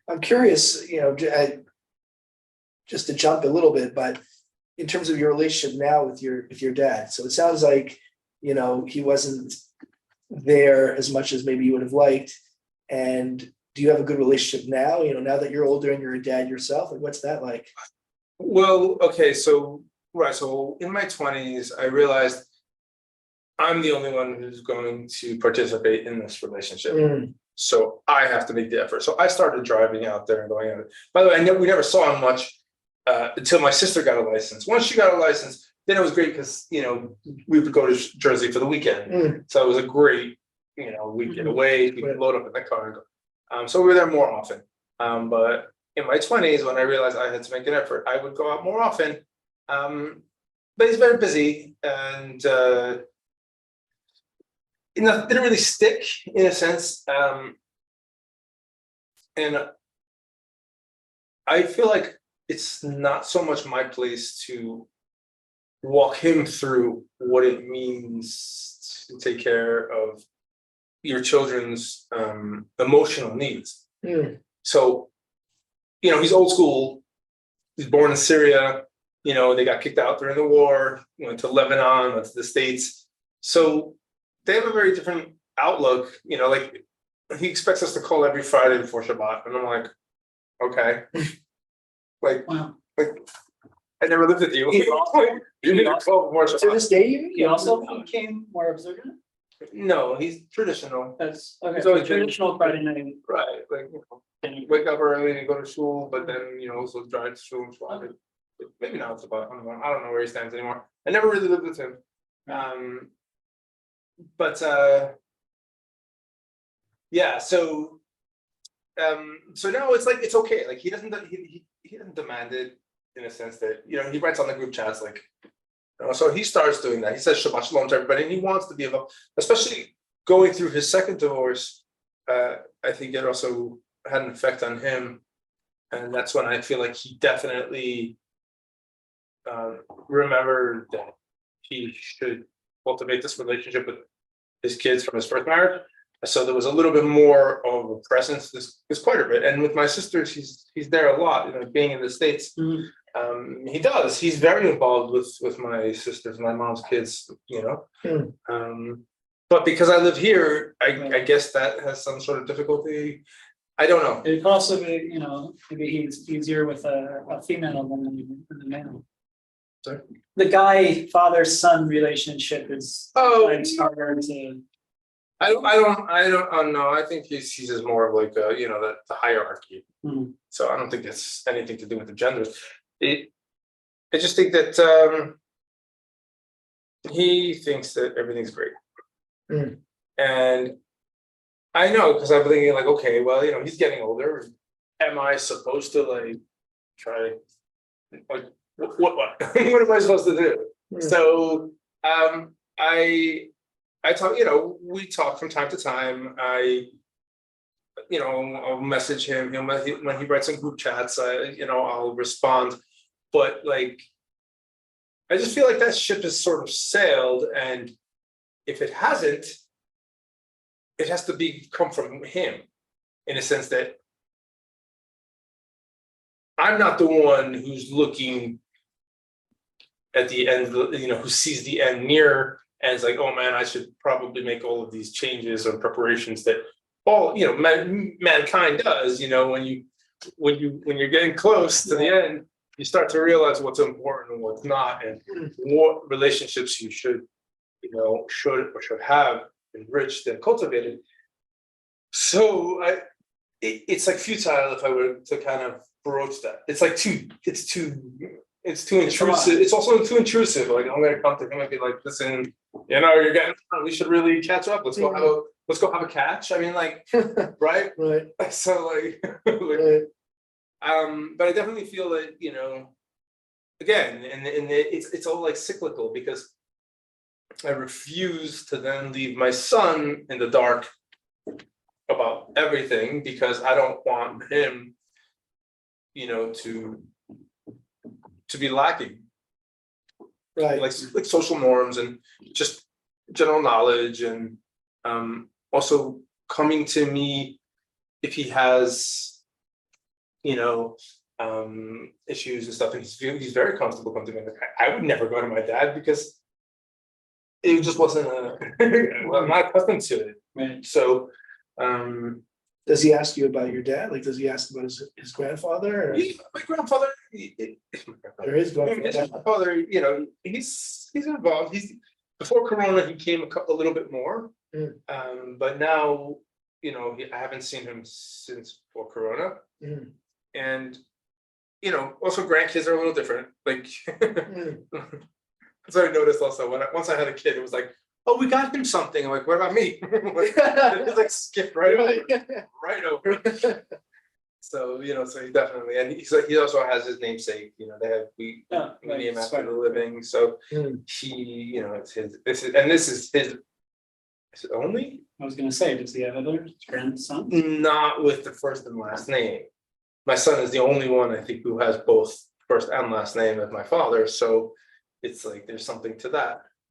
I'm curious, just to jump a little bit, but in terms of your relationship now with your dad, so it sounds like, he wasn't there as much as maybe you would have liked. And do you have a good relationship now, now that you're older and you're a dad yourself? Like, what's that like? Well, okay, so in my 20s, I realized I'm the only one who's going to participate in this relationship. So I have to make the effort. So I started driving out there and going at it. By the way, we never saw him much until my sister got a license. Once she got a license, then it was great because, we would go to Jersey for the weekend. So it was a great, we'd get away, we could load up in the car and go. So we were there more often. But in my 20s, when I realized I had to make an effort, I would go out more often. But he's very busy and it didn't really stick in a sense. And I feel like it's not so much my place to walk him through what it means to take care of your children's emotional needs. So, he's old school. He's born in Syria. They got kicked out during the war, went to Lebanon, went to the States. So they have a very different outlook, like he expects us to call every Friday before Shabbat. And I'm like, okay. Wow. I never lived with you. You need to call before Shabbat. To this day, He also became more observant? No, he's traditional. That's okay. So Traditional Friday night. Right. Like, wake up early and go to school, but then, also drive to school and Shabbat. Maybe not Shabbat. I don't know where he stands anymore. I never really lived with him. But yeah, so now it's like it's okay. Like he doesn't demand it in a sense that he writes on the group chats like so he starts doing that. He says Shabbat Shalom to everybody and he wants to be involved, especially going through his second divorce. I think it also had an effect on him, and that's when I feel like he definitely remembered that he should cultivate this relationship with his kids from his first marriage. So there was a little bit more of a presence. There's quite a bit. And with my sisters, he's there a lot. Being in the States, he does. He's very involved with my sisters, my mom's kids. But because I live here, I guess that has some sort of difficulty. I don't know. It could also be, maybe he's easier with a female than the male. Sorry? The guy father-son relationship is like harder to. I don't know. I think he sees as more of like the hierarchy. So I don't think it's anything to do with the genders. I just think that he thinks that everything's great. And I know because I'm thinking like, okay, well, he's getting older. Am I supposed to like try like what what am I supposed to do? So I talk, we talk from time to time. I'll message him. When he writes in group chats, I'll respond. But like, I just feel like that ship has sort of sailed, and if it hasn't, it has to come from him, in a sense that I'm not the one who's looking at the end, who sees the end near. And it's like, oh man, I should probably make all of these changes or preparations that all mankind does. When you're getting close to the end, you start to realize what's important and what's not, and what relationships you should have enriched and cultivated. So it's like futile if I were to kind of broach that. It's like it's too intrusive. It's also too intrusive. Like I'm gonna come to him and be like, listen, you're getting. We should really catch up. Let's go have a catch. I mean, like, right? Right. So like, Right. but I definitely feel that again, and it's all like cyclical because I refuse to then leave my son in the dark about everything because I don't want him, to be lacking, Right. like social norms and just general knowledge, and also coming to me if he has you know, issues and stuff, and he's very comfortable coming to me. Like, I would never go to my dad because it just wasn't well, I'm not accustomed to it. Right. So, Does he ask you about your dad? Like, does he ask about his grandfather or, yeah, my grandfather, or his my grandfather? father, you know, he's involved. Before Corona, he came a little bit more. But now, you know, I haven't seen him since before Corona. Mm. And, you know, also grandkids are a little different. Like, Mm. so I noticed also once I had a kid, it was like, oh, we got him something. I'm like, what about me? It's like skipped right over. So, you know, so he definitely, and he also has his namesake, you know, we Oh, right, name it's after fine. the living. So he, you know, it's his, this is his only, I was gonna say, does he have other grandson? not with the first and last name. My son is the only one, I think, who has both first and last name as my father, so it's like there's something to that.